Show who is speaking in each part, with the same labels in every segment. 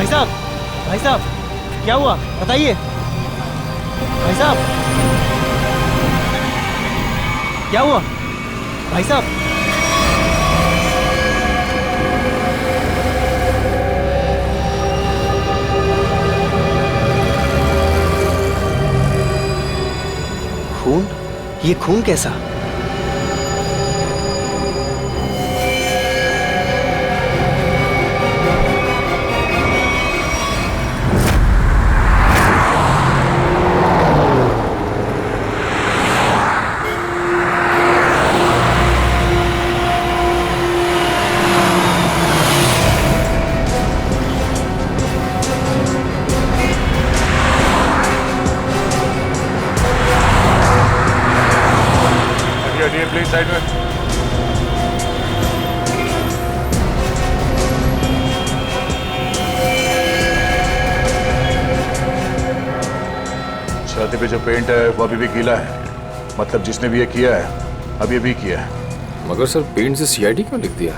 Speaker 1: भाई साहब, भाई साहब, क्या हुआ बताइए। भाई साहब, क्या हुआ भाई साहब। खून? ये खून कैसा?
Speaker 2: प्लीज साइड में। छाती पे जो पेंट है वो अभी भी गीला है, मतलब जिसने भी ये किया है अभी भी किया है।
Speaker 3: मगर सर पेंट से सीआईडी क्यों लिख दिया?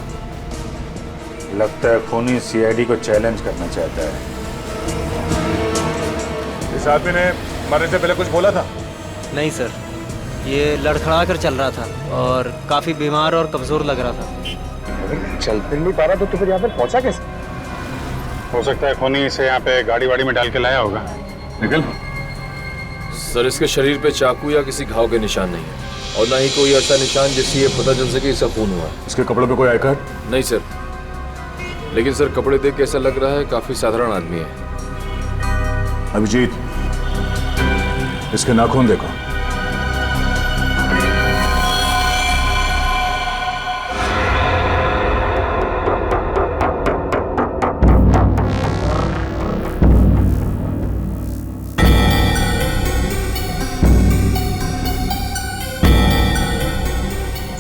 Speaker 2: लगता है खूनी सीआईडी को चैलेंज करना चाहता है। इस आदमी ने मरने से पहले कुछ बोला था?
Speaker 1: नहीं सर, ये लड़खड़ा कर चल रहा था और काफी बीमार और कमजोर लग रहा था।
Speaker 2: चल फिर नहीं पा रहा तो फिर यहाँ पर पहुंचा कैसे? हो सकता है खूनी इसे यहाँ पे गाड़ी वाड़ी में डाल के लाया होगा। निकल।
Speaker 3: सर इसके शरीर पे चाकू या किसी घाव के निशान नहीं है और ना ही कोई ऐसा निशान जिससे ये पता चल सके इसका खून हुआ।
Speaker 2: इसके कपड़ों पे कोई आई कार्ड?
Speaker 3: नहीं सर, लेकिन सर कपड़े देख के ऐसा लग रहा है काफी साधारण आदमी है।
Speaker 2: अभिजीत, इसके नाखून देखो।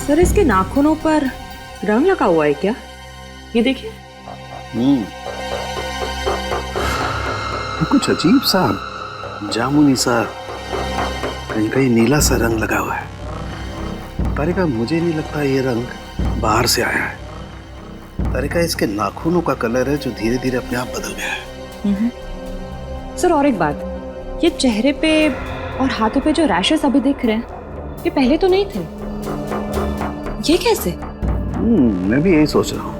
Speaker 4: सर इसके नाखूनों पर रंग लगा हुआ है क्या? ये देखिए।
Speaker 5: कुछ अजीब सा जामुनी सा, कहीं कहीं नीला सा रंग लगा हुआ है। तारिका, मुझे नहीं लगता ये रंग बाहर से आया है। तारिका, इसके नाखूनों का कलर है जो धीरे धीरे अपने आप बदल गया है।
Speaker 4: सर और एक बात, ये चेहरे पे और हाथों पे जो रैशेस अभी दिख रहे हैं ये पहले तो नहीं थे। ये कैसे?
Speaker 5: मैं भी यही सोच रहा हूँ।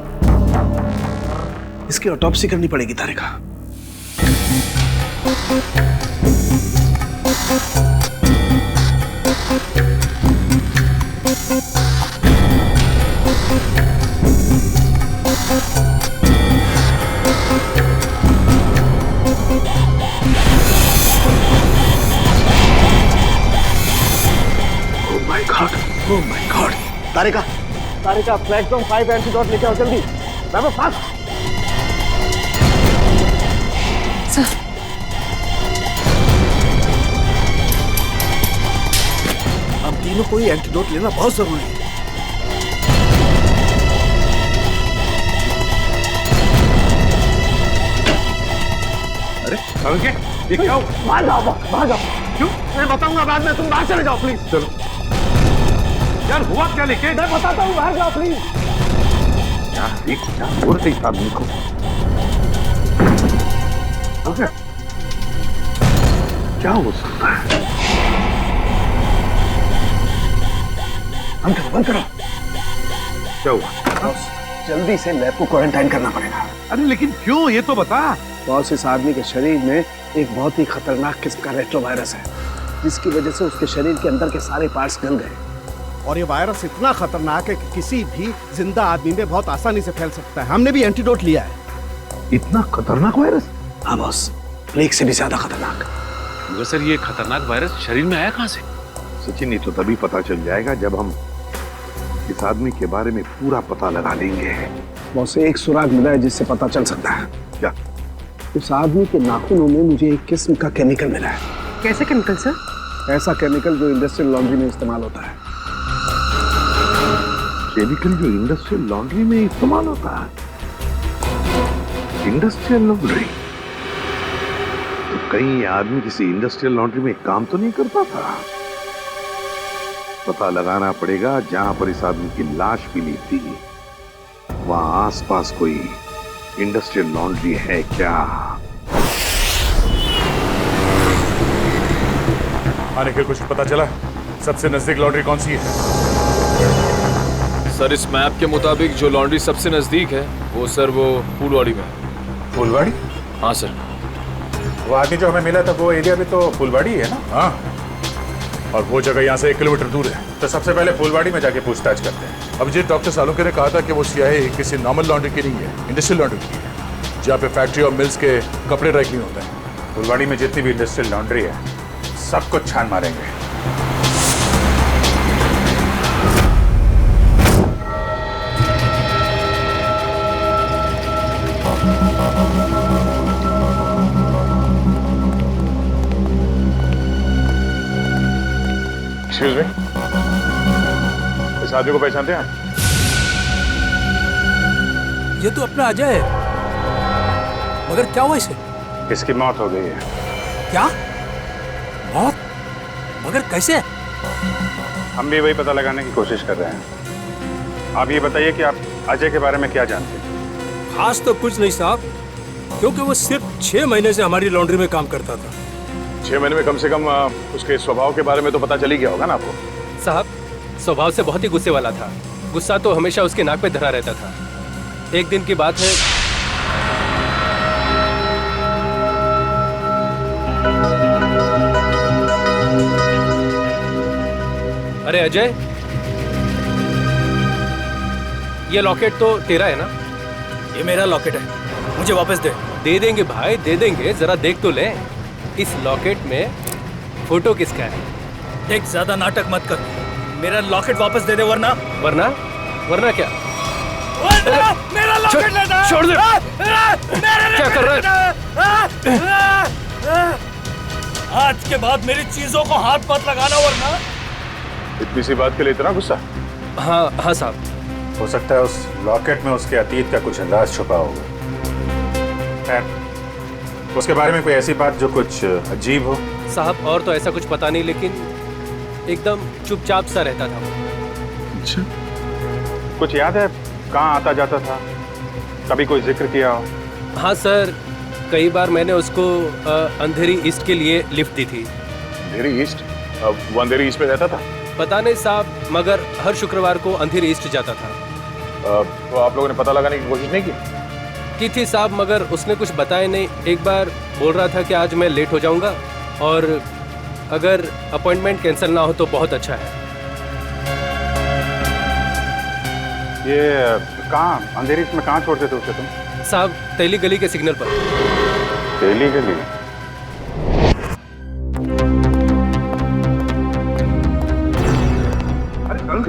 Speaker 5: इसकी ऑटोप्सी करनी पड़ेगी Tarika. Oh my God. Tarika, Tarika, platform 5 antidote लेके आओ जल्दी। मैं फास्ट।
Speaker 4: सर
Speaker 5: हम तीनों को ये एंटीडोट लेना बहुत जरूरी है।
Speaker 2: अरे ये क्या हुआ?
Speaker 5: भाग जाओ, भाग जाओ।
Speaker 2: क्यों?
Speaker 5: मैं बताऊंगा बाद में, तुम बाहर चले जाओ प्लीज।
Speaker 2: चलो यार, हुआ क्या लेके?
Speaker 5: मैं बताता हूँ, बाहर जाओ प्लीज।
Speaker 2: क्या हो रही इस आदमी को?
Speaker 5: क्या हो सकता है? बंद करो।
Speaker 2: क्या हुआ?
Speaker 5: जल्दी से लैब को क्वारंटाइन करना पड़ेगा।
Speaker 2: अरे लेकिन क्यों, ये तो बता।
Speaker 5: बॉस, इस आदमी के शरीर में एक बहुत ही खतरनाक किस्म का रेट्रोवायरस है, जिसकी वजह से उसके शरीर के अंदर के सारे पार्ट्स गल गए। और ये वायरस इतना खतरनाक है कि किसी भी जिंदा आदमी में बहुत आसानी से फैल सकता है। हमने भी एंटीडोट लिया है।
Speaker 2: इतना खतरनाक वायरस?
Speaker 5: हाँ बॉस, प्लेग से भी ज्यादा खतरनाक।
Speaker 6: मगर सर ये खतरनाक वायरस शरीर में आया कहाँ से?
Speaker 7: सचिन, ये तो तभी पता चल जाएगा जब हम इस आदमी के बारे में पूरा पता लगा लेंगे।
Speaker 5: बॉस, एक सुराग मिला है जिससे पता चल सकता है।
Speaker 7: क्या?
Speaker 5: उस आदमी के नाखूनों में मुझे एक किस्म का केमिकल मिला है।
Speaker 4: कैसे केमिकल सर?
Speaker 5: ऐसा केमिकल जो इंडस्ट्रियल लॉन्ड्री में इस्तेमाल होता है।
Speaker 7: केमिकल जो इंडस्ट्रियल लॉन्ड्री में इस्तेमाल होता है? Industrial laundry? तो कहीं ये आदमी किसी इंडस्ट्रियल लॉन्ड्री में काम तो नहीं करता था? पता लगाना पड़ेगा जहां पर इस आदमी की लाश मिली थी, वहां आसपास कोई इंडस्ट्रियल लॉन्ड्री है क्या?
Speaker 8: आने के कुछ पता चला? सबसे नजदीक लॉन्ड्री कौन सी है?
Speaker 3: सर इस मैप के मुताबिक जो लॉन्ड्री सबसे नजदीक है वो फूलवाड़ी में है।
Speaker 8: फुलवाड़ी?
Speaker 3: हाँ सर।
Speaker 8: वो आदमी जो हमें मिला था वो एरिया भी तो फुलवाड़ी है ना? हाँ। और वो जगह यहाँ से 1 किलोमीटर दूर है, तो सबसे पहले फुलवाड़ी में जाके पूछताछ करते हैं। अब जी डॉक्टर सालुंके ने कहा था कि वो सियाही किसी नॉर्मल लॉन्ड्री की नहीं है, इंडस्ट्रियल लॉन्ड्री की है, जहाँ पे फैक्ट्री और मिल्स के कपड़े ड्राई क्लीन होते हैं। फुलवाड़ी में जितनी भी इंडस्ट्रियल लॉन्ड्री है सब कुछ छान मारेंगे।
Speaker 2: एक्सक्यूज मी, इस आदमी को पहचानते हैं आप?
Speaker 9: ये तो अपना अजय है, मगर क्या हुआ इसे?
Speaker 2: इसकी मौत हो गई है।
Speaker 9: क्या मौत? मगर कैसे?
Speaker 2: हम भी वही पता लगाने की कोशिश कर रहे हैं। आप ये बताइए कि आप अजय के बारे में क्या जानते हैं?
Speaker 9: खास तो कुछ नहीं साहब, क्योंकि वो सिर्फ 6 महीने से हमारी लॉन्ड्री में काम करता था।
Speaker 8: 6 महीने में कम से कम उसके स्वभाव के बारे में तो पता चल ही गया होगा ना आपको?
Speaker 10: साहब स्वभाव से बहुत ही गुस्से वाला था। गुस्सा तो हमेशा उसके नाक पे धरा रहता था। एक दिन की बात है, अरे अजय, ये लॉकेट तो तेरा है ना?
Speaker 9: ये मेरा लॉकेट है, मुझे वापस दे।
Speaker 10: दे देंगे भाई, दे देंगे, जरा देख तो ले। इस लॉकेट में फोटो किसका है?
Speaker 9: देख, ज्यादा नाटक मत कर, मेरा लॉकेट वापस दे दे, वरना
Speaker 10: वरना क्या?
Speaker 9: मेरा लॉकेट लेना!
Speaker 10: छोड़ दे! क्या कर रहा है?
Speaker 9: आज के बाद मेरी चीजों को हाथ मत लगाना, वरना।
Speaker 2: इतनी सी बात के लिए इतना गुस्सा?
Speaker 10: हाँ साहब।
Speaker 8: हो सकता है उस लॉकेट में उसके अतीत का कुछ राज छुपा होगा। खैर, उसके बारे में कोई ऐसी बात जो कुछ अजीब हो?
Speaker 10: साहब और तो ऐसा कुछ पता नहीं, लेकिन एकदम चुपचाप सा रहता था वो।
Speaker 2: अच्छा, कुछ याद है कहाँ आता जाता था? कभी कोई जिक्र किया हो?
Speaker 10: हाँ सर, कई बार मैंने उसको अंधेरी ईस्ट के लिए लिफ्ट दी थी।
Speaker 2: अंधेरी ईस्ट? वो अंधेरी ईस्ट में रहता था?
Speaker 10: पता नहीं साहब, मगर हर शुक्रवार को अंधेरी ईस्ट जाता था।
Speaker 2: तो आप लोगों ने पता लगाने की कोशिश नहीं की
Speaker 10: थी साहब, मगर उसने कुछ बताया नहीं। एक बार बोल रहा था कि आज मैं लेट हो जाऊंगा और अगर अपॉइंटमेंट कैंसिल ना हो तो बहुत अच्छा है।
Speaker 2: ये कहाँ अंधेरी में कहाँ छोड़ते थे उसे तुम?
Speaker 10: साहब तेली गली के सिग्नल पर।
Speaker 2: तेली गली?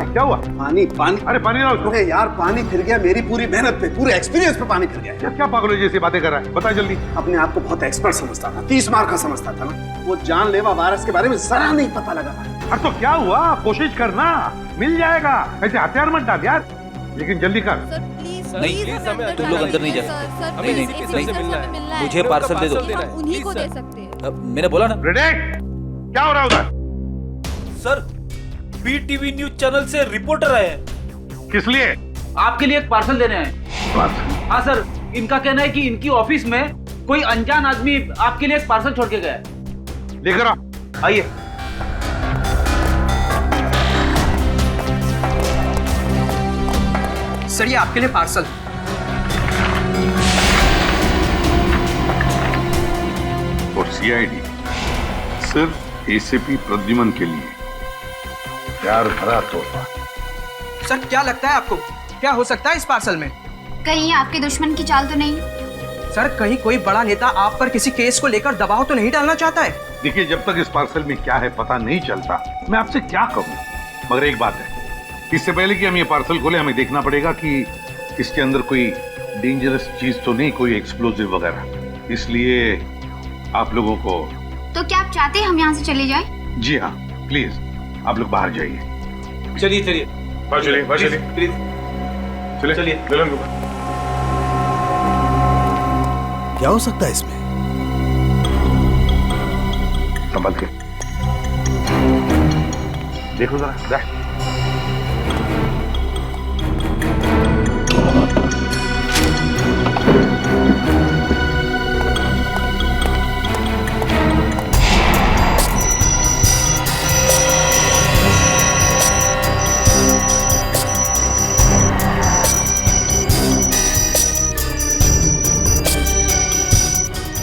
Speaker 5: क्या हुआ? पानी।
Speaker 7: अरे पानी लाओ।
Speaker 5: अरे यार, पानी फिर गया मेरी पूरी मेहनत पे, पूरे एक्सपीरियंस पे पानी फिर गया।
Speaker 7: क्या पागलों जैसी बातें कर रहा है? बता जल्दी।
Speaker 5: अपने आप को बहुत एक्सपर्ट समझता था, 30 मार का समझता था ना। वो जानलेवा वायरस के बारे में जरा नहीं पता लगा।
Speaker 7: अरे तो क्या हुआ? कोशिश करना, मिल जाएगा। ऐसे हथियार मत डाल यार, लेकिन जल्दी कर।
Speaker 10: नहीं,
Speaker 11: तुम लोग अंदर नहीं जा सकते। नहीं, मुझे पार्सल दे दो।
Speaker 4: उन्हीं को दे सकते हैं।
Speaker 11: मैंने बोला ना।
Speaker 7: रेडेक, क्या हो रहा है उधर?
Speaker 11: सर, बीटीवी न्यूज चैनल से रिपोर्टर आए हैं।
Speaker 7: किस लिए?
Speaker 11: आपके लिए एक पार्सल देने आए। हाँ सर, इनका कहना है कि इनकी ऑफिस में कोई अनजान आदमी आपके लिए एक पार्सल छोड़ के गया है।
Speaker 7: लेकर आओ।
Speaker 11: आइए।
Speaker 9: सर, ये आपके लिए पार्सल।
Speaker 7: और सीआईडी सिर्फ एसीपी प्रद्युमन के लिए प्यार भरा तोहफा।
Speaker 9: सर, क्या लगता है आपको, क्या हो सकता है इस पार्सल में?
Speaker 4: कहीं आपके दुश्मन की चाल तो नहीं?
Speaker 9: सर, कहीं कोई बड़ा नेता आप पर किसी केस को लेकर दबाव तो नहीं डालना चाहता है?
Speaker 7: देखिए, जब तक इस पार्सल में क्या है पता नहीं चलता, मैं आपसे क्या कहूँ। मगर एक बात है, इससे पहले कि हम ये पार्सल खोले, हमें देखना पड़ेगा कि इसके अंदर कोई डेंजरस चीज तो नहीं, कोई एक्सप्लोजिव वगैरह। इसलिए आप लोगों को।
Speaker 4: तो क्या आप चाहते हैं हम यहाँ से चले जाएं?
Speaker 7: जी हाँ, प्लीज आप लोग बाहर जाइए।
Speaker 11: चलिए
Speaker 2: चलिए
Speaker 11: प्लीज
Speaker 2: चलिए।
Speaker 5: क्या हो सकता है इसमें?
Speaker 7: संभल के देखो जरा।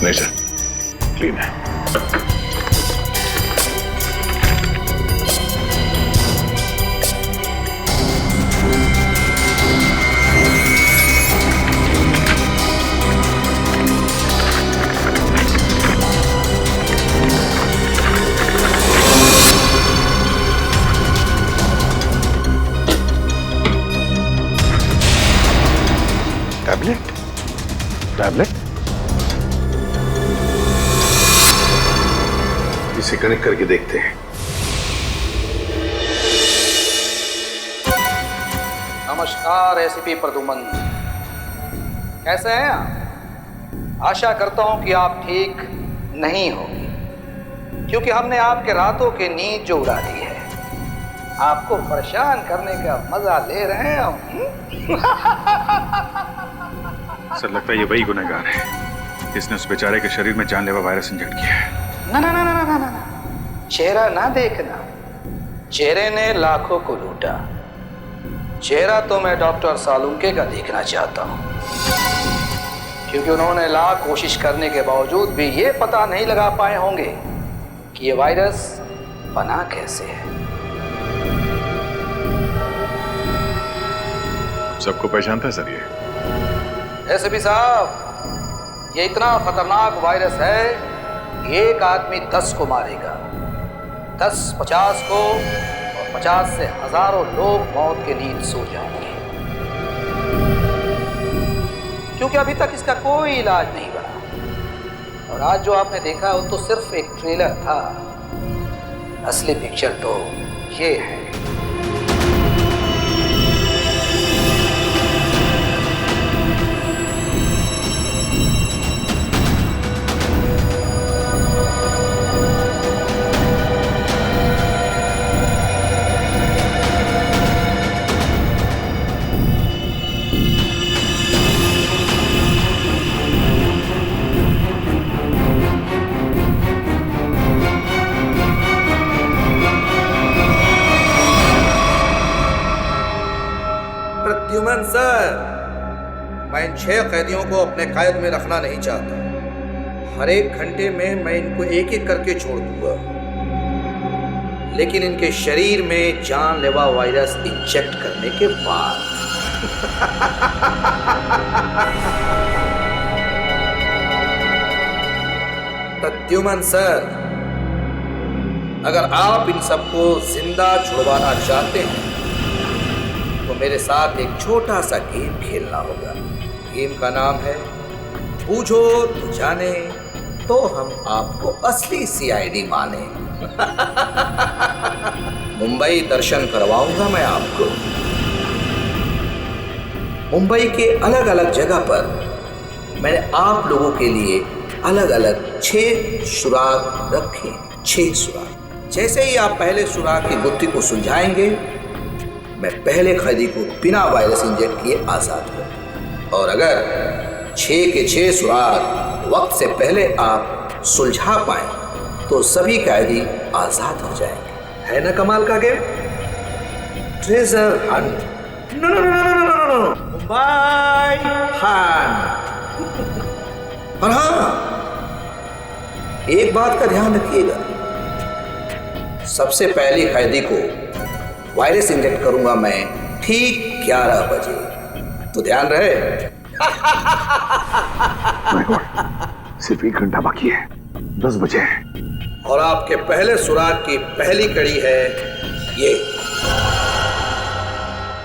Speaker 8: नहीं सर, क्लीन है। टैबलेट टैबलेट
Speaker 7: इसे कनेक्ट करके देखते हैं।
Speaker 12: नमस्कार एसीपी प्रदुमन, कैसे हैं आप? आशा करता हूं कि आप ठीक नहीं होंगे, क्योंकि हमने आपके रातों की नींद जो उड़ा दी है, आपको परेशान करने का मजा ले रहे हैं हम।
Speaker 2: सर लगता है ये वही गुनहगार है जिसने उस बेचारे के शरीर में जानलेवा वायरस इंजेक्ट किया है।
Speaker 12: ना ना ना ना ना ना ना, चेहरा ना देखना, चेहरे ने लाखों को लूटा। चेहरा तो मैं डॉक्टर सालुंके का देखना चाहता हूं, क्योंकि उन्होंने लाख कोशिश करने के बावजूद भी ये पता नहीं लगा पाए होंगे कि ये वायरस बना कैसे है।
Speaker 2: सबको पहचानता है सर ये?
Speaker 12: एसपी साहब, ये इतना खतरनाक वायरस है, एक आदमी 10 को मारेगा, 10 50 को, और 50 से हजारों लोग मौत की नींद सो जाएंगे, क्योंकि अभी तक इसका कोई इलाज नहीं बना। और आज जो आपने देखा वो तो सिर्फ एक ट्रेलर था, असली पिक्चर तो ये है। प्रद्युमन सर, मैं इन 6 कैदियों को अपने कैद में रखना नहीं चाहता। हर एक घंटे में मैं इनको एक एक करके छोड़ दूंगा, लेकिन इनके शरीर में जानलेवा वायरस इंजेक्ट करने के बाद। प्रद्युमन सर, अगर आप इन सबको जिंदा छुड़वाना चाहते हैं तो मेरे साथ एक छोटा सा गेम खेलना होगा। गेम का नाम है बूझो तो जाने, तो हम आपको असली सीआईडी माने। मुंबई दर्शन करवाऊंगा मैं आपको। मुंबई के अलग अलग जगह पर मैंने आप लोगों के लिए अलग अलग 6 सुराग रखे। 6 सुराग। जैसे ही आप पहले सुराग की गुत्थी को सुलझाएंगे, मैं पहले कैदी को बिना वायरस इंजेक्ट किए आजाद करूं। और अगर 6 के 6 सुराग वक्त से पहले आप सुलझा पाए तो सभी कैदी आजाद हो जाएंगे। है ना कमाल का game? Treasure hunt. No no no no no no no, Mumbai hunt. और हाँ, एक बात का ध्यान रखिएगा, सबसे पहले कैदी को वायरस इंजेक्ट करूंगा मैं ठीक 11 बजे, तो ध्यान रहे।
Speaker 7: सिर्फ 1 घंटा बाकी है, 10 बजे है।
Speaker 12: और आपके पहले सुराग की पहली कड़ी है ये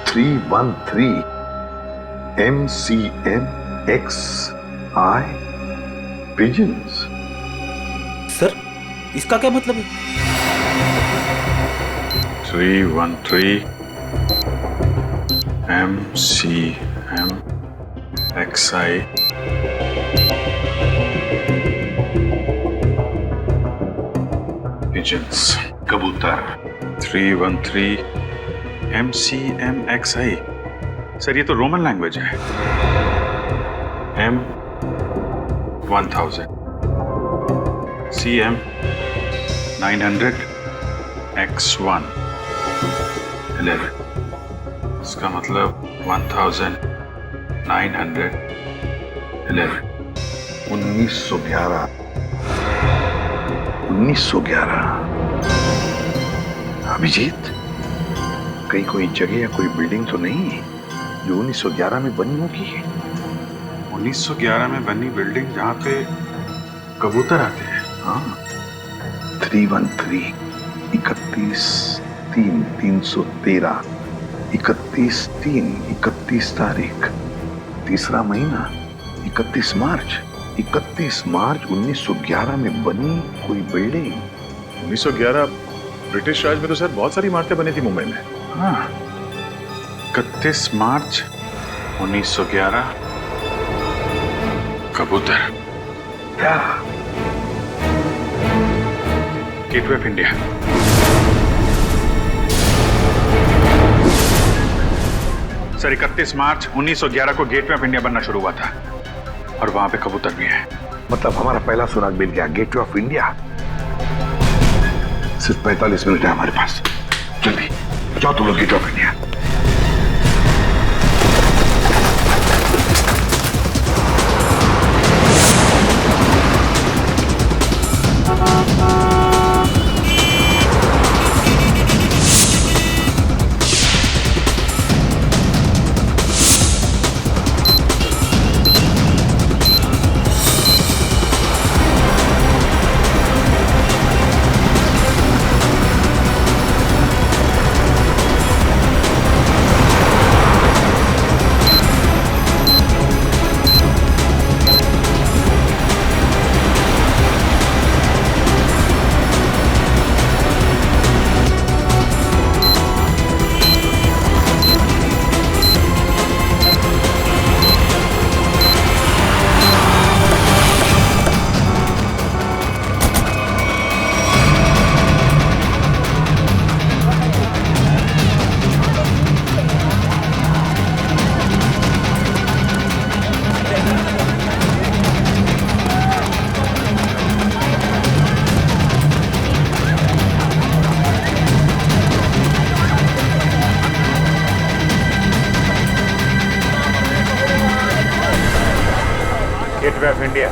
Speaker 7: 313 MCMXI पिजन्स।
Speaker 1: सर, इसका क्या मतलब है?
Speaker 2: 313 MCMXI pigeons,
Speaker 7: कबूतर।
Speaker 2: 313 MCMXI। सर ये तो रोमन लैंग्वेज है। M1000 CM 900 X1 11। इसका मतलब 1911।
Speaker 7: 1911 1911। अभिजीत, कहीं कोई जगह या कोई बिल्डिंग तो नहीं है जो 1911 में बनी होगी?
Speaker 2: 1911 में बनी बिल्डिंग जहां पे कबूतर आते हैं।
Speaker 7: हाँ, 313 31/3/313 31/3 31 तारीख, तीसरा महीना 31 मार्च 31 मार्च 1911 में बनी कोई बिल्डिंग।
Speaker 8: 1911 ब्रिटिश राज में तो सर बहुत सारी इमारतें बनी थी मुंबई में।
Speaker 2: हाँ, 31 मार्च 1911 कबूतर।
Speaker 7: क्या?
Speaker 2: Gateway of India. सर 31 मार्च 1911 को गेटवे ऑफ इंडिया बनना शुरू हुआ था और वहां पे कबूतर भी है।
Speaker 7: मतलब हमारा पहला सुराग मिल गया, गेटवे ऑफ इंडिया। सिर्फ 45 मिनट है हमारे पास, जल्दी जाओ तुम लोग gateway of India.
Speaker 8: Gateway of India,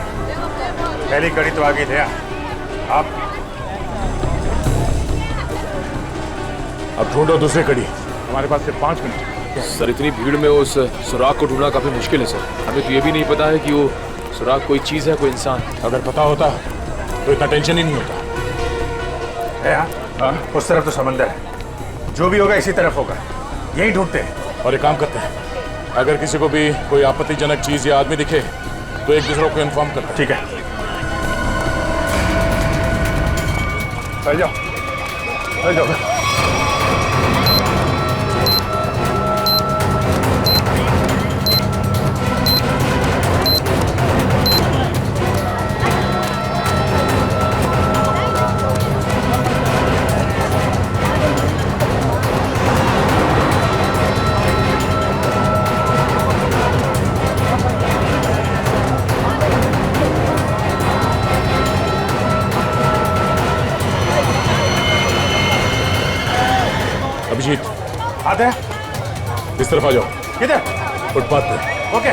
Speaker 8: पहली कड़ी तो आगे थे आप। अब ढूंढो दूसरी कड़ी, हमारे पास सिर्फ 5 मिनट।
Speaker 3: सर इतनी भीड़ में उस सुराग को ढूंढना काफी मुश्किल है सर। हमें तो ये भी नहीं पता है कि वो सुराग कोई चीज है, कोई इंसान।
Speaker 8: अगर पता होता तो इतना टेंशन ही नहीं होता है। हाँ, उस तरफ तो समंदर है, जो भी होगा इसी तरफ होगा, यही ढूंढते हैं। और एक काम करते हैं, अगर किसी को भी कोई आपत्तिजनक चीज या आदमी दिखे तो एक दूसरे को इन्फॉर्म करते हैं। ठीक है, चल जाओ, चल जाओ। अभिजीत, आते हैं, इस तरफ आ जाओ। किधर? फुटपाथ पे। ओके।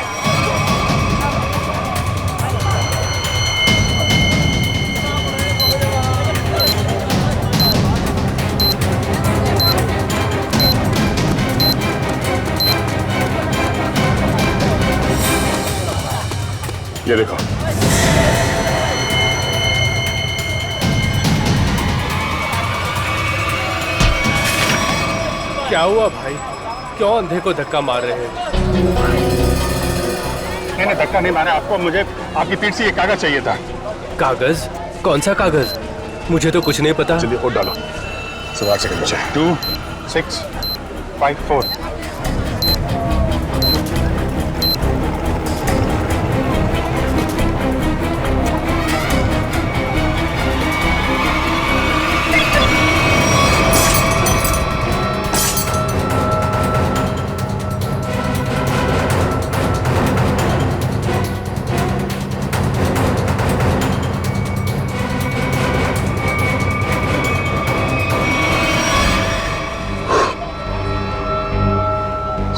Speaker 8: ये देखो,
Speaker 10: क्या हुआ भाई? क्यों अंधे को धक्का मार रहे हैं?
Speaker 2: मैंने धक्का नहीं मारा आपको, मुझे आपकी पीठ से ये कागज चाहिए था।
Speaker 10: कागज? कौन सा कागज? मुझे तो कुछ नहीं पता।
Speaker 8: चलिए वोट डालो। सवाल से नीचे
Speaker 2: 2654।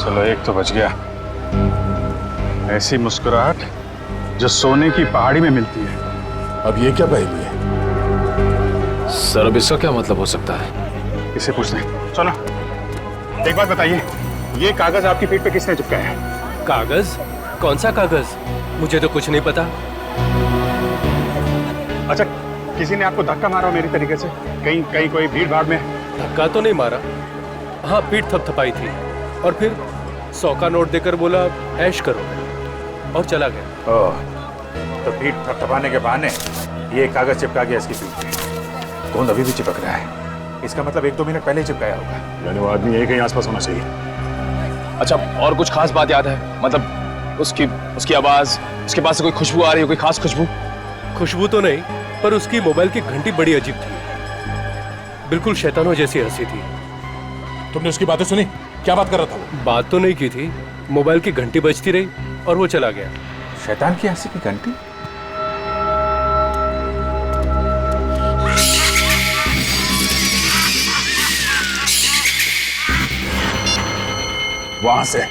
Speaker 2: चलो एक तो बच गया। ऐसी मुस्कुराहट जो सोने की पहाड़ी में मिलती है।
Speaker 8: अब ये क्या पहेली है?
Speaker 3: सर अब इसका क्या मतलब हो सकता है?
Speaker 2: इसे पूछते हैं। सुनो, एक बात बताइए, ये कागज आपकी पीठ पे किसने चिपकाया है?
Speaker 10: कागज? कौन सा कागज? मुझे तो कुछ नहीं पता।
Speaker 2: अच्छा, किसी ने आपको धक्का मारा मेरी तरीके से? कहीं कोई भीड़ भाड़ में?
Speaker 10: धक्का तो नहीं मारा, हाँ पीठ थपथपाई थी और फिर 100 का नोट देकर बोला ऐश करो और चला गया।
Speaker 8: ओह, तो पीठ थपथपाने के बहाने ये कागज चिपका गया इसकी पीठ पे। गोंद अभी भी चिपक रहा है, इसका मतलब 1-2 मिनट पहले ही चिपकाया होगा। यानी वो आदमी यही कहीं आसपास होना चाहिए।
Speaker 3: अच्छा, और कुछ खास बात याद है? मतलब उसकी आवाज, उसके पास से कोई खुशबू आ रही है, कोई खास खुशबू?
Speaker 10: खुशबू तो नहीं, पर उसकी मोबाइल की घंटी बड़ी अजीब थी, बिल्कुल शैतानों जैसी हंसी थी।
Speaker 8: तुमने उसकी बातें सुनी? क्या बात कर रहा था वो?
Speaker 10: बात तो नहीं की थी, मोबाइल की घंटी बजती रही और वो चला गया।
Speaker 8: शैतान की हंसी की घंटी? वहां से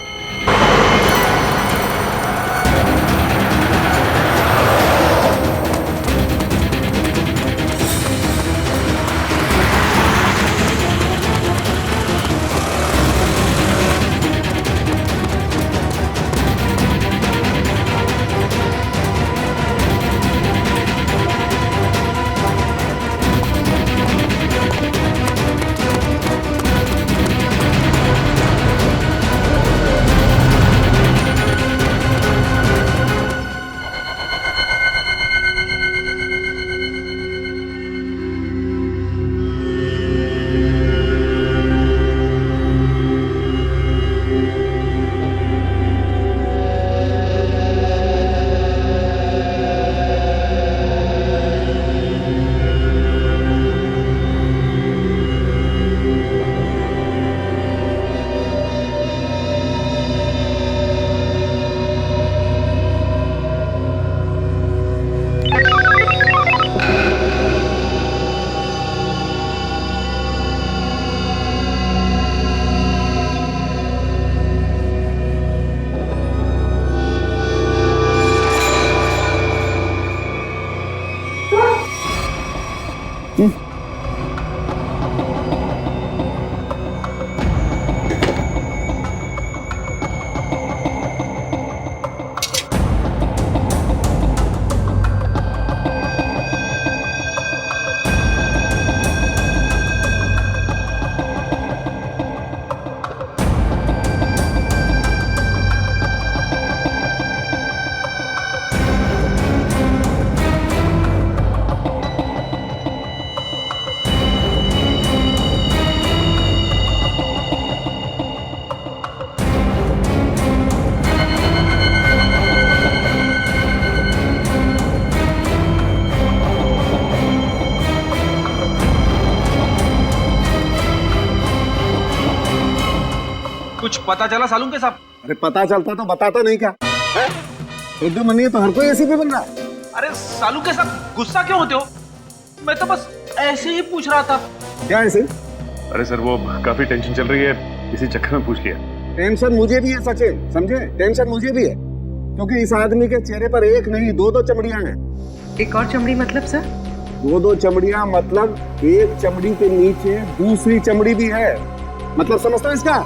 Speaker 11: कुछ पता चला सालून के साहब?
Speaker 5: अरे पता चलता तो बताता नहीं क्या? उर्दू मनी है तो हर कोई ऐसे भी बन रहा है।
Speaker 11: अरे सालू के साथ गुस्सा क्यों होते हो? मैं तो बस ऐसे ही पूछ रहा था।
Speaker 5: क्या ऐसे?
Speaker 2: अरे सर, वो काफी टेंशन चल रही है, इसी चक्कर में पूछ लिया।
Speaker 5: टेंशन मुझे भी है सचिन, समझे? टेंशन मुझे भी है, क्योंकि इस आदमी के चेहरे पर एक नहीं 2-2 चमड़ियां हैं।
Speaker 13: एक और चमड़ी मतलब सर?
Speaker 5: 2-2 चमड़ियां मतलब एक चमड़ी के नीचे दूसरी चमड़ी भी है। मतलब समझता है इसका?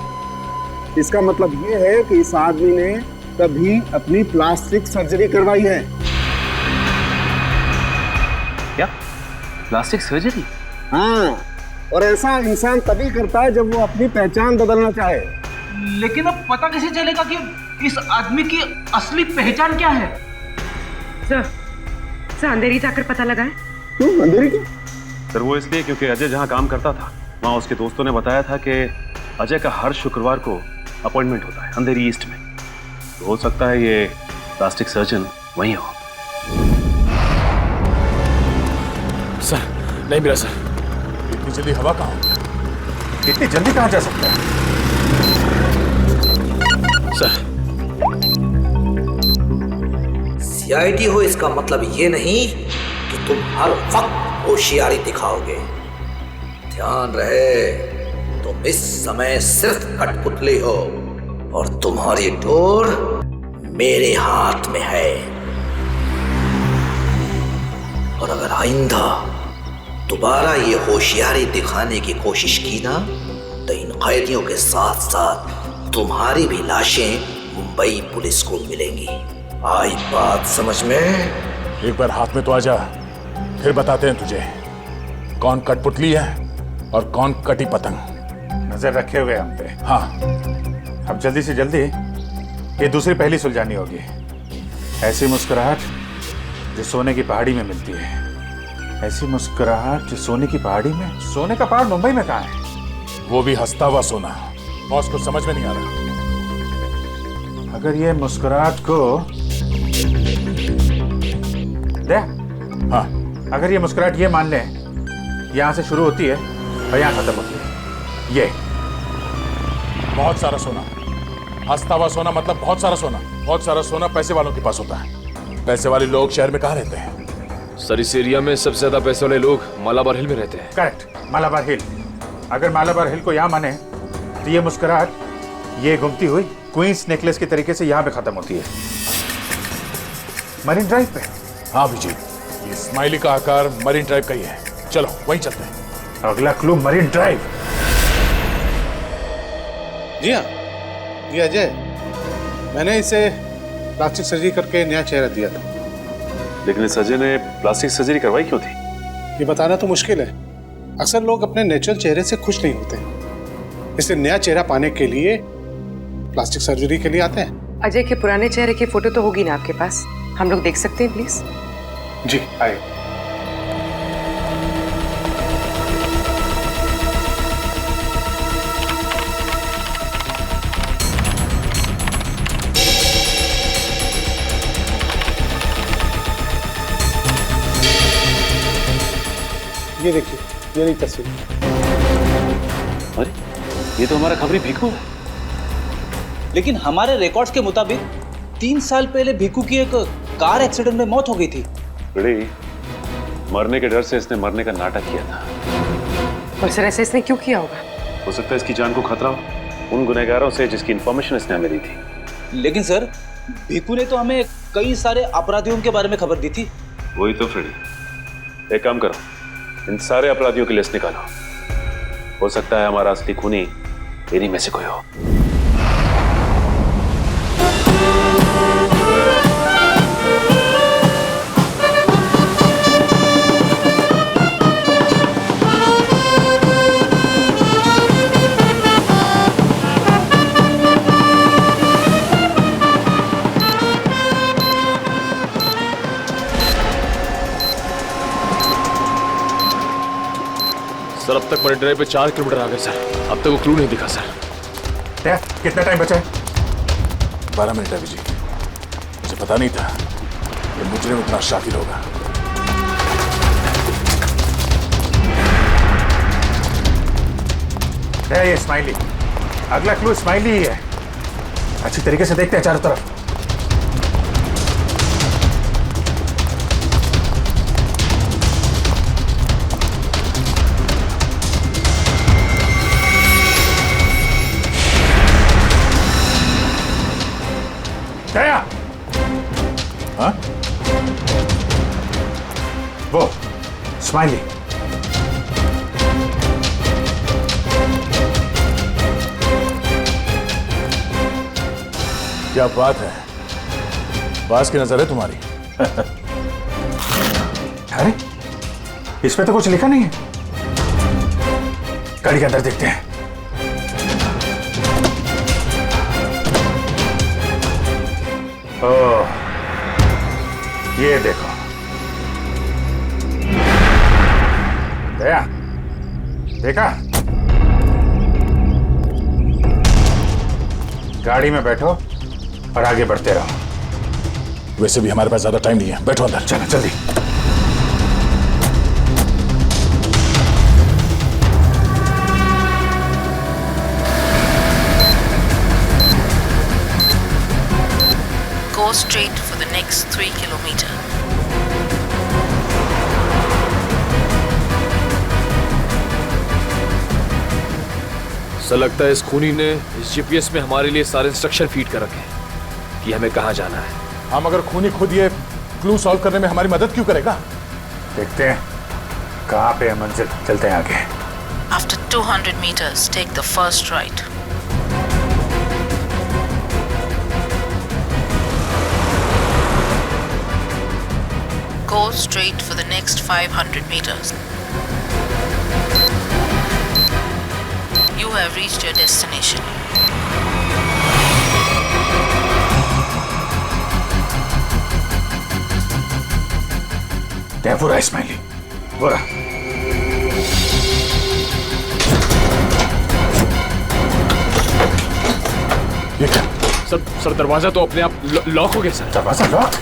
Speaker 5: इसका मतलब ये है कि इस आदमी ने कभी अपनी प्लास्टिक सर्जरी करवाई है।
Speaker 11: क्या? Plastic surgery?
Speaker 5: हाँ, और ऐसा इंसान तभी करता है जब वो अपनी पहचान बदलना चाहे।
Speaker 11: लेकिन अब पता कैसे चलेगा कि इस आदमी की असली पहचान क्या है?
Speaker 13: सर अंधेरी जाकर पता लगाए।
Speaker 5: क्यों अंधेरी क्यों?
Speaker 6: सर वो इसलिए क्योंकि अजय जहाँ काम करता था वहाँ उसके दोस्तों ने बताया था कि अजय का हर शुक्रवार को अपॉइंटमेंट होता है अंधेरी ईस्ट में। तो हो सकता है ये प्लास्टिक सर्जन वहीं हो।
Speaker 3: सर नहीं मिला सर।
Speaker 8: इतनी जल्दी हवा कहाँ हो गया? इतनी जल्दी कहाँ जा सकता है?
Speaker 3: सर
Speaker 12: सीआईडी हो इसका मतलब ये नहीं कि तुम हर वक्त होशियारी दिखाओगे। ध्यान रहे, तुम इस समय सिर्फ कठपुतली हो और तुम्हारी डोर मेरे हाथ में है। और अगर आइंदा दोबारा ये होशियारी दिखाने की कोशिश की ना तो इन कैदियों के साथ साथ तुम्हारी भी लाशें मुंबई पुलिस को मिलेंगी। आई बात समझ में?
Speaker 8: एक बार हाथ में तो आ जा, फिर बताते हैं तुझे कौन कठपुतली है और कौन कटी पतंग।
Speaker 14: नजर रखे हुए हम पे।
Speaker 8: हाँ,
Speaker 14: अब जल्दी से जल्दी ये दूसरी पहली सुलझानी होगी। ऐसी मुस्कुराहट जो सोने की पहाड़ी में मिलती है, ऐसी मुस्कुराहट जो सोने की पहाड़ी में। सोने का पहाड़ मुंबई में कहाँ है?
Speaker 8: वो भी हंसता हुआ सोना। बॉस को समझ में नहीं आ रहा।
Speaker 14: अगर ये मुस्कुराहट को दे,
Speaker 8: हाँ,
Speaker 14: अगर ये मुस्कुराहट ये मान ले यहाँ से शुरू होती है और यहाँ खत्म होती है, ये
Speaker 8: बहुत सारा सोना। हंसता हुआ सोना मतलब बहुत सारा सोना। बहुत सारा सोना पैसे वालों के पास होता है। पैसे वाले लोग शहर में कहाँ रहते हैं?
Speaker 3: सर, इस एरिया में सबसे ज्यादा पैसे वाले लोग मालाबार हिल में रहते हैं।
Speaker 14: करेक्ट, मालाबार हिल। अगर मालाबार हिल को यहाँ माने तो ये मुस्कुराहट, ये घूमती हुई क्वींस नेकलेस के तरीके से यहाँ पे खत्म होती है, मरीन ड्राइव पे।
Speaker 8: हाँ अभिजीत, ये स्माइली का आकार मरीन ड्राइव का ही है। चलो वहीं चलते हैं।
Speaker 14: अगला क्लू मरीन ड्राइव।
Speaker 5: जी हाँ, ये अजय, मैंने इसे प्लास्टिक सर्जरी करके नया चेहरा दिया था।
Speaker 6: लेकिन इस अजय ने प्लास्टिक सर्जरी करवाई क्यों थी?
Speaker 5: ये बताना तो मुश्किल है। अक्सर लोग अपने नेचुरल चेहरे से खुश नहीं होते, इसलिए नया चेहरा पाने के लिए प्लास्टिक सर्जरी के लिए आते हैं।
Speaker 13: अजय के पुराने चेहरे की फोटो तो होगी ना आपके पास? हम लोग देख सकते हैं प्लीज?
Speaker 5: जी आइए। ये देखिए, ये रही तस्वीर।
Speaker 11: अरे ये तो हमारा खबरी भीखू है। लेकिन हमारे रिकॉर्ड्स के मुताबिक 3 साल पहले भीखू की एक कार एक्सीडेंट में मौत हो गई थी।
Speaker 6: बड़ी मरने के डर से इसने मरने का नाटक किया था।
Speaker 13: और सर ऐसे इसने क्यों किया होगा?
Speaker 6: हो सकता है इसकी जान को खतरा हो उन गुनहगारों से जिसकी इंफॉर्मेशन इसने हमें दी थी।
Speaker 11: लेकिन सर, भीखू ने तो हमें कई सारे अपराधियों के बारे में खबर दी थी।
Speaker 6: वही तो फ्रेडी, एक काम करो, इन सारे अपराधियों की लिस्ट निकालो। हो सकता है हमारा असली खूनी इन्हीं में से कोई हो।
Speaker 3: सर, अब तक मरीन ड्राइव पे 4 किलोमीटर आ गए सर। अब तक वो क्लू नहीं दिखा सर।
Speaker 14: कितना टाइम बचा है?
Speaker 8: 12 मिनट है विजय। मुझे पता नहीं था कि मुजरिम इतना शातिर होगा।
Speaker 14: है ये स्माइली। अगला क्लू स्माइली ही है। अच्छी तरीके से देखते हैं चारों तरफ। दया,
Speaker 8: हाँ?
Speaker 14: वो स्माइली।
Speaker 8: क्या बात है, बास की नजर है तुम्हारी।
Speaker 14: अरे इस पे तो कुछ लिखा नहीं है। गाड़ी के अंदर देखते हैं। ओह, ये देखो। दया, देखा? गाड़ी में बैठो और आगे बढ़ते रहो।
Speaker 8: वैसे भी हमारे पास ज्यादा टाइम नहीं है, बैठो अंदर।
Speaker 14: चलो जल्दी।
Speaker 15: Go straight for the next 3 kilometers.
Speaker 3: Sir, लगता है इस खूनी ने इस जीपीएस में हमारे लिए सारे इंस्ट्रक्शन फीड कर रखे हैं कि हमें कहाँ जाना है।
Speaker 8: हम अगर खूनी खुद ये क्लू सॉल्व करने में हमारी मदद क्यों करेगा?
Speaker 14: देखते हैं कहाँ पे है मंजिल, चलते हैं आगे।
Speaker 15: After 200 meters, take the first right. Go straight for the next 500 meters. You have reached your destination.
Speaker 14: वो रहा इस्माइली, वो रहा।
Speaker 3: ये क्या? सर दरवाजा तो अपने आप लॉक हो गया सर।
Speaker 14: दरवाजा लॉक?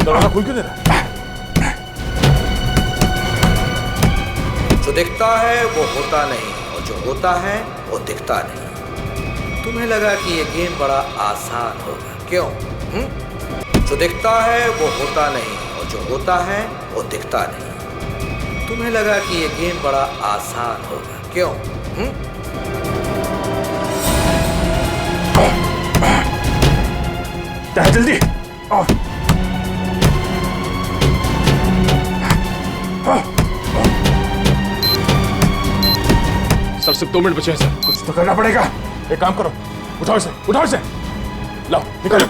Speaker 14: दरवाजा खुल क्यों नहीं रहा?
Speaker 12: जो दिखता है वो होता नहीं और जो होता है वो दिखता नहीं। तुम्हें लगा कि ये गेम बड़ा आसान होगा, क्यों? जो दिखता है वो होता नहीं और जो होता है वो दिखता नहीं। तुम्हें लगा कि ये गेम बड़ा आसान होगा, क्यों?
Speaker 14: जल्दी
Speaker 3: सर सिर्फ 2 मिनट बचे हैं सर।
Speaker 14: कुछ तो करना पड़ेगा। एक काम करो, उठाओ इसे, उठाओ इसे, लाओ निकालो।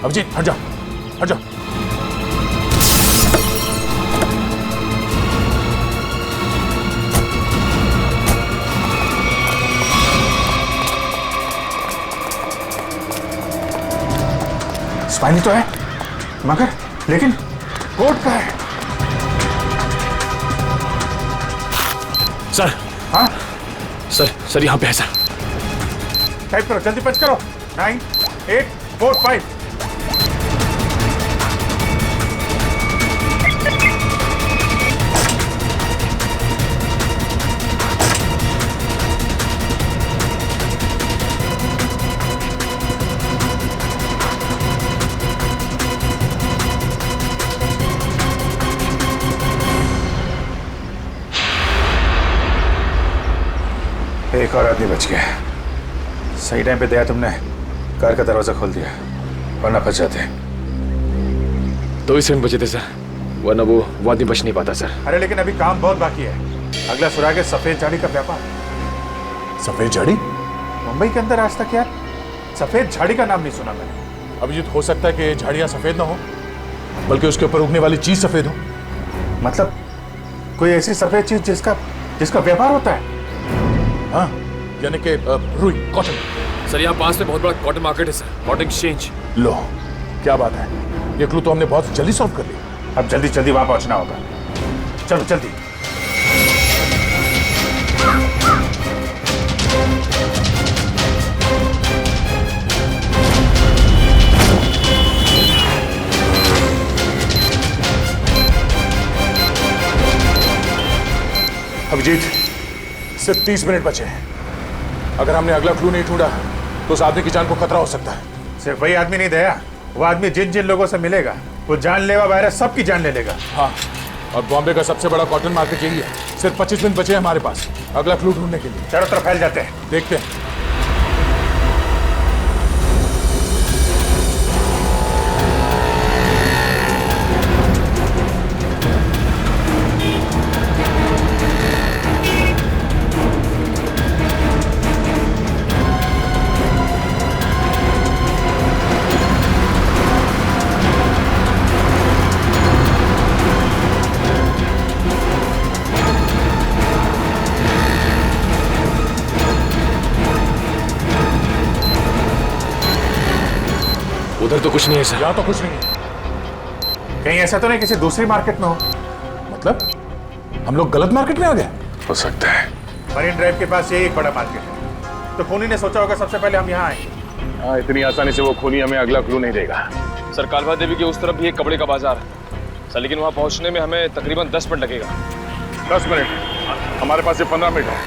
Speaker 14: अभिजीत हट जाओ, हट जाओ। स्पाइनी तो है मगर लेकिन कोट का है।
Speaker 3: सर।
Speaker 14: हाँ
Speaker 3: सर यहाँ पे है सर।
Speaker 14: टाइप करो, जल्दी पंच करो। 9 8 4 5। एक और आदमी बच गया। सही टाइम पे दया तुमने कार का दरवाजा खोल दिया, वरना फंस जाते।
Speaker 3: 2 ही सेकंड बचे थे सर, वरना वो आदमी बच नहीं पाता सर।
Speaker 14: अरे लेकिन अभी काम बहुत बाकी है। अगला सुराग है सफेद झाड़ी का व्यापार। सफेद झाड़ी? मुंबई के अंदर आज तक यार सफेद झाड़ी का नाम नहीं सुना मैंने। अभिजीत हो सकता है कि झाड़ियां सफेद ना हो, बल्कि उसके ऊपर उगने वाली चीज सफेद हो। मतलब कोई ऐसी सफेद चीज जिसका व्यापार होता है। हाँ, यानी कि रुई, कॉटन।
Speaker 3: सर यहाँ पास में बहुत बड़ा कॉटन मार्केट है सर, कॉटन एक्सचेंज।
Speaker 14: लो क्या बात है, ये क्लू तो हमने बहुत जल्दी सॉल्व कर लिया। अब जल्दी वहां पहुंचना होगा। चलो जल्दी। अभिजीत सिर्फ 30 मिनट बचे हैं। अगर हमने अगला क्लू नहीं ढूंढा तो उस आदमी की जान को खतरा हो सकता है। सिर्फ वही आदमी नहीं दया, वो आदमी जिन जिन लोगों से मिलेगा वो जानलेवा वायरस सबकी जान ले लेगा। हाँ, और बॉम्बे का सबसे बड़ा कॉटन मार्केट यही है। सिर्फ 25 मिनट बचे हैं हमारे पास अगला क्लू ढूंढने के लिए। चारों तरफ फैल जाते हैं, देखते हैं।
Speaker 3: उधर तो कुछ नहीं है सर।
Speaker 14: यहाँ तो कुछ नहीं है। कहीं ऐसा तो नहीं किसी दूसरी मार्केट में हो? मतलब हम लोग गलत मार्केट में आ गए?
Speaker 3: हो सकता है।
Speaker 14: मरीन ड्राइव के पास यही एक बड़ा मार्केट है, तो खूनी ने सोचा होगा सबसे पहले हम यहाँ आएंगे।
Speaker 6: हाँ, इतनी आसानी से वो खूनी हमें अगला क्लू नहीं देगा।
Speaker 3: सर कालवा देवी के उस तरफ भी एक कपड़े का बाजार है सर, लेकिन वहाँ पहुँचने में हमें तकरीबन 10 मिनट लगेगा।
Speaker 6: 10 मिनट? हमारे पास सिर्फ 15 मिनट है।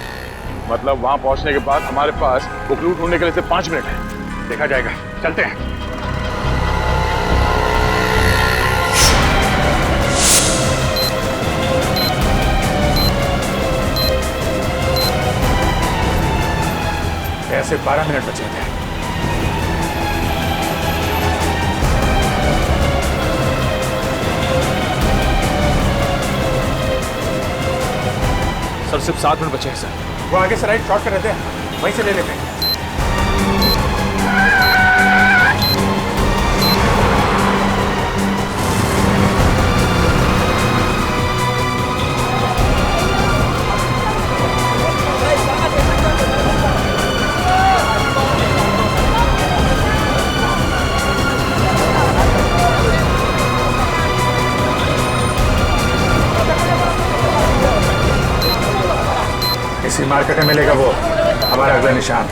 Speaker 6: मतलब वहाँ पहुँचने के बाद हमारे पास वो क्लू ढूंढने के लिए सिर्फ 5 मिनट है।
Speaker 14: देखा जाएगा, चलते हैं। ऐसे 12 मिनट बचे थे।
Speaker 3: सर सिर्फ 7 मिनट बचे हैं सर।
Speaker 14: वो आगे से राइट शॉर्ट कर रहते हैं, वहीं से ले लेते हैं। इसी मार्केट में मिलेगा वो हमारा अगला निशान।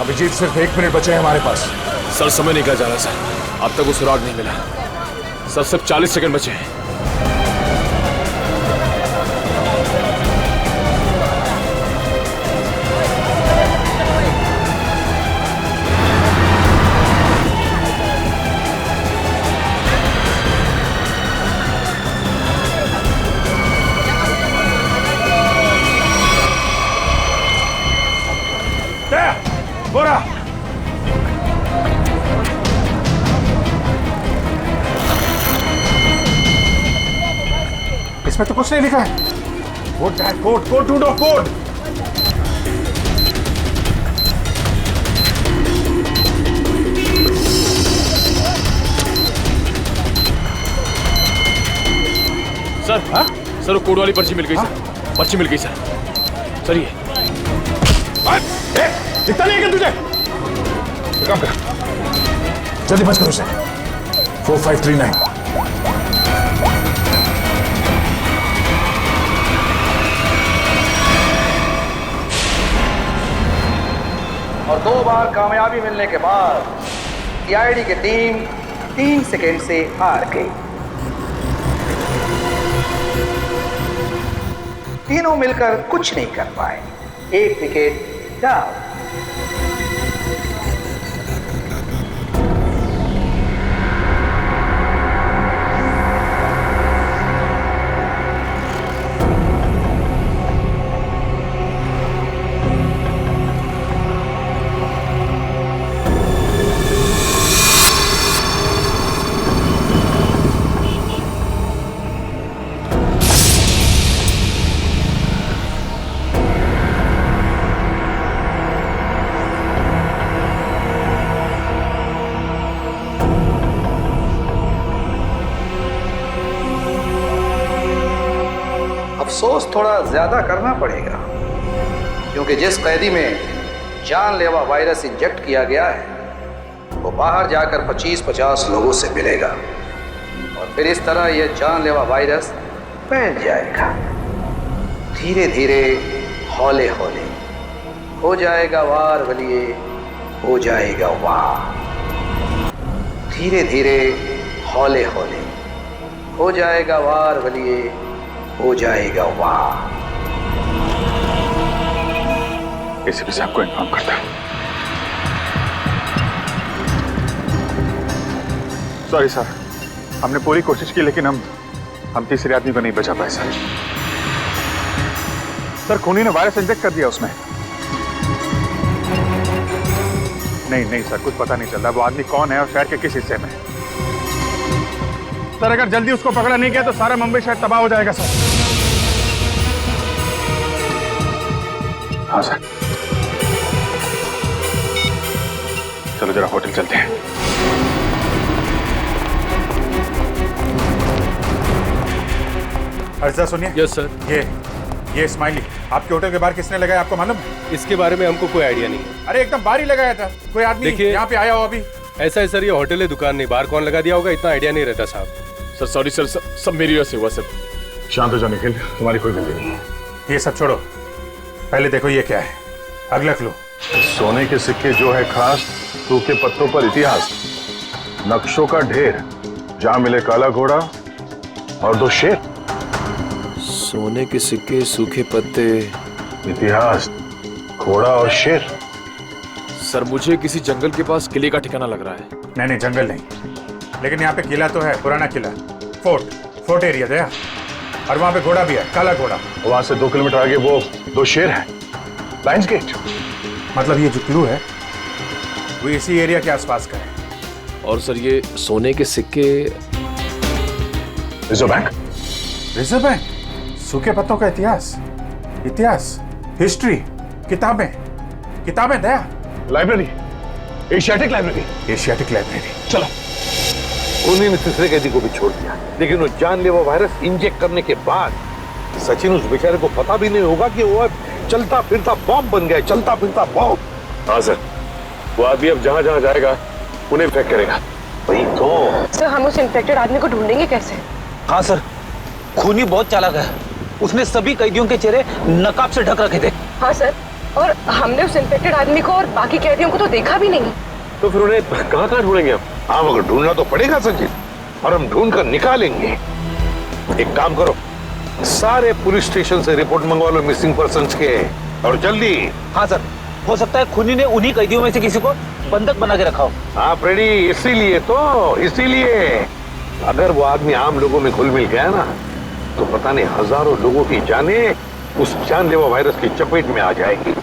Speaker 8: अभिजीत सिर्फ 1 मिनट बचे हैं हमारे पास।
Speaker 3: सर समय निकल जा रहा है सर, अब तक वो सुराग नहीं मिला। सर सिर्फ 40 सेकंड बचे हैं।
Speaker 14: बोरा इसमें तो कुछ नहीं लिखा है। कोड क्या है? कोड कोड ढूंढो, कोड।
Speaker 3: सर सर वो कोड वाली पर्ची मिल गई सर, पर्ची मिल गई सर। सर ये
Speaker 14: इतना नहीं है तुझे?
Speaker 8: काम कर, जल्दी बच करो उसे। 4539।
Speaker 12: और 2 बार कामयाबी मिलने के बाद सीआईडी की टीम 3 सेकेंड से हार गई। तीनों मिलकर कुछ नहीं कर पाए। 1 विकेट डाउन। अफसोस थोड़ा ज्यादा करना पड़ेगा, क्योंकि जिस कैदी में जानलेवा वायरस इंजेक्ट किया गया है वो बाहर जाकर 25-50 लोगों से मिलेगा और फिर इस तरह यह जानलेवा वायरस फैल जाएगा। धीरे धीरे, हौले हौले हो जाएगा वार वलिए, हो जाएगा वार। धीरे धीरे, हौले हौले हो जाएगा वार वलिए, हो जाएगा वाह।
Speaker 2: एसीपी साहब को इन्फॉर्म करता हूं। सॉरी सर, हमने पूरी कोशिश की लेकिन हम तीसरे आदमी को नहीं बचा पाए सर। सर खूनी ने वायरस इंजेक्ट कर दिया उसमें। नहीं सर, कुछ पता नहीं चल रहा वो आदमी कौन है और शहर के किस हिस्से में। सर अगर जल्दी उसको पकड़ा नहीं गया तो सारा मुंबई शहर तबाह हो जाएगा सर। हाँ सर, चलो जरा होटल चलते हैं।
Speaker 14: अर्जा सुनिए।
Speaker 10: Yes sir.
Speaker 14: ये स्माइली आपके होटल के बाहर किसने लगाया, आपको मालूम है?
Speaker 10: इसके बारे में हमको कोई आइडिया नहीं है।
Speaker 14: अरे एकदम बाहर ही लगाया था, कोई आदमी यहाँ पे आया हो अभी?
Speaker 10: ऐसा है सर, ये होटल है, दुकान नहीं। बाहर कौन लगा दिया होगा इतना आइडिया नहीं रहता साहब।
Speaker 3: सर सॉरी सर, सब मेरी वजह से हुआ सर।
Speaker 8: शांत हो जाओ निखिल, तुम्हारी कोई गलती नहीं है।
Speaker 14: ये सब छोड़ो, पहले देखो ये क्या है। अगला क्लू।
Speaker 2: सोने के सिक्के जो है खास, सूखे पत्तों पर इतिहास, नक्शों का ढेर, जहां मिले काला घोड़ा और 2 शेर।
Speaker 3: सोने के सिक्के, सूखे पत्ते,
Speaker 2: इतिहास, घोड़ा और शेर।
Speaker 3: सर मुझे किसी जंगल के पास किले का ठिकाना लग रहा है।
Speaker 14: नहीं जंगल नहीं, लेकिन यहाँ पे किला तो है, पुराना किला, फोर्ट एरिया दया। और वहाँ पे घोड़ा भी है, काला घोड़ा।
Speaker 2: वहां से 2 किलोमीटर आगे वो 2 शेर हैं, लाइन्स गेट।
Speaker 14: मतलब ये जो क्लू है वो इसी एरिया के आसपास का है।
Speaker 3: और सर ये सोने के सिक्के,
Speaker 2: रिजर्व बैंक।
Speaker 14: रिजर्व बैंक, सूखे पत्तों का इतिहास। इतिहास, हिस्ट्री, किताबें, किताबें Daya.
Speaker 2: Library, Asiatic library.
Speaker 14: Asiatic library.
Speaker 7: चलो। उन्हीं ने तीसरे कैदी को भी छोड़ दिया, लेकिन वो जानलेवा वायरस इंजेक्ट करने के बाद सचिन उस बेचारे को पता भी नहीं होगा कि वो चलता फिरता बॉम्ब बन गया, चलता फिरता बॉम्ब।
Speaker 6: हाँ सर, वो आदमी अब जहाँ जहाँ जाएगा उन्हें इन्फेक्ट करेगा।
Speaker 7: वही तो।
Speaker 13: सर हम उस इन्फेक्टेड आदमी को ढूंढेंगे कैसे?
Speaker 11: हाँ सर, खूनी बहुत चालाक है। उसने सभी कैदियों के चेहरे नकाब से ढक रखे थे।
Speaker 13: हाँ सर, और हमने उस इन्फेक्टेड आदमी को और बाकी कैदियों को तो देखा भी नहीं।
Speaker 6: तो फिर उन्हें कहाँ कहाँ ढूंढेंगे हम?
Speaker 7: हाँ मगर ढूंढना तो पड़ेगा सचिन, और हम ढूंढ कर निकालेंगे। एक काम करो, सारे पुलिस स्टेशन से रिपोर्ट मंगवा लो मिसिंग पर्सन्स के, और जल्दी।
Speaker 11: हाँ सर, हो सकता है खूनी ने उन्हीं कैदियों में से किसी को बंधक बना के रखा हो।
Speaker 7: हाँ फ्रेडी, इसीलिए अगर वो आदमी आम लोगों में घुल मिल गया ना, तो पता नहीं हजारों लोगों की जानें उस जानलेवा वायरस की चपेट में आ जाएगी।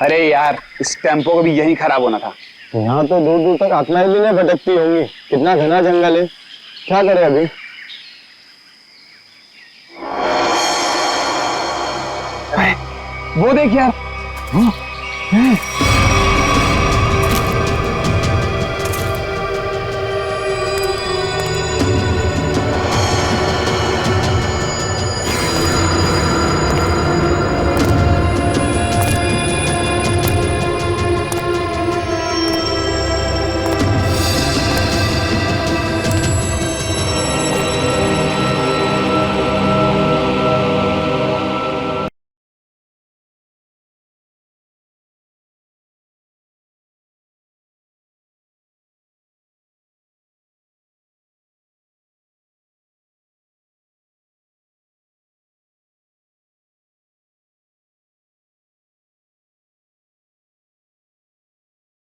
Speaker 16: अरे यार, इस टेम्पो को भी यही खराब होना था।
Speaker 17: यहाँ तो दूर दूर तक आत्माएं भी नहीं भटकती होंगी, कितना घना जंगल है। क्या करें अभी?
Speaker 16: वो देख यार,